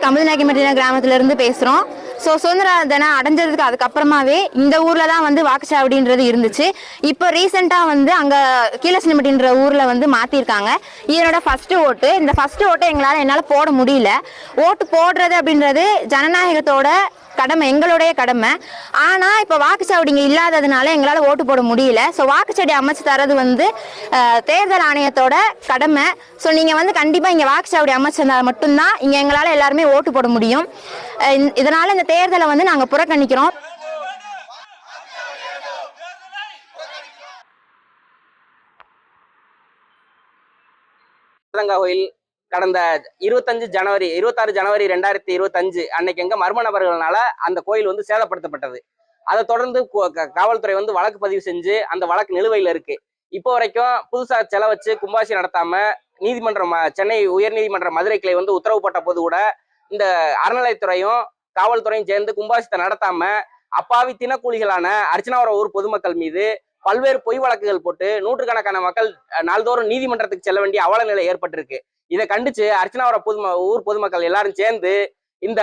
கமல்நாயக்கம்பட்டின கிராமத்துல இருந்து பேசுறோம். சுதந்திர தினம் அடைஞ்சதுக்கு அதுக்கப்புறமாவே இந்த ஊர்ல தான் வாக்குச்சாவடின்றது இருந்துச்சு. இப்போ ரீசெண்டா அங்க கீழசின்னம்பட்டின்ற ஊர்ல மாத்திருக்காங்க. இதனோட ஃபர்ஸ்ட் ஓட்டு. இந்த ஃபர்ஸ்ட் ஓட்டை என்னால போட முடியல. ஓட்டு போடுறது அப்படின்றது ஜனநாயகத்தோட கடமை, எங்களுடைய கடமை. ஆனா இப்ப வாக்குச்சாவடிங்க இல்லாததுனால எங்களால ஓட்டு போட முடியல. வாக்குச்சாவடி அமைச்சு தரது தேர்தல் ஆணையத்தோட கடமை. நீங்க கண்டிப்பா இங்க வாக்குச்சாவடி அமைச்சிருந்தா மட்டும்தான் இங்க எங்களால எல்லாருமே ஓட்டு போட முடியும். இதனால இந்த தேர்தலை நாங்க புறக்கணிக்கிறோம். கோயில் கடந்த 26 ஜனவரி 2025 அன்னைக்கு எங்க மர்ம நபர்களால அந்த கோயில் சேதப்படுத்தப்பட்டது. அதை தொடர்ந்து காவல்துறை வழக்கு பதிவு செஞ்சு அந்த வழக்கு நிலுவையில் இருக்கு. இப்போ வரைக்கும் புதுசா செலவு வச்சு கும்பாசி நடத்தாம நீதிமன்றம் சென்னை உயர்நீதிமன்ற மதுரை கிளை உத்தரவு போட்ட போது கூட இந்த அறநிலையத்துறையும் காவல்துறையும் சேர்ந்து கும்பாசித்தை நடத்தாம அப்பாவி தினக்கூலிகளான அர்ச்சனாவரம் ஊர் பொதுமக்கள் மீது பல்வேறு பொய் வழக்குகள் போட்டு நூற்றுக்கணக்கான மக்கள் நாள்தோறும் நீதிமன்றத்துக்கு செல்ல வேண்டிய அவல நிலை ஏற்பட்டிருக்கு. இதை கண்டிச்சு அர்ச்சனாவரம் ஊர் பொதுமக்கள் எல்லாரும் சேர்ந்து இந்த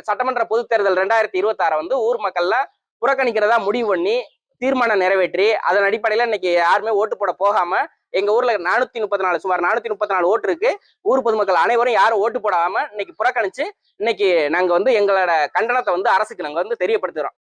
சட்டமன்ற பொதுத் தேர்தல் 2026 ஊர் மக்கள்லாம் புறக்கணிக்கிறதா முடிவு பண்ணி தீர்மானம் நிறைவேற்றி அதன் அடிப்படையில இன்னைக்கு யாருமே ஓட்டு போட போகாம எங்க ஊர்ல 434 சுமார் 434 ஓட்டு இருக்கு. ஊர் பொதுமக்கள் அனைவரும் யாரும் ஓட்டு போடாம இன்னைக்கு புறக்கணிச்சு இன்னைக்கு நாங்க எங்களோட கண்டனத்தை அரசுக்கு நாங்க தெரியப்படுத்துறோம்.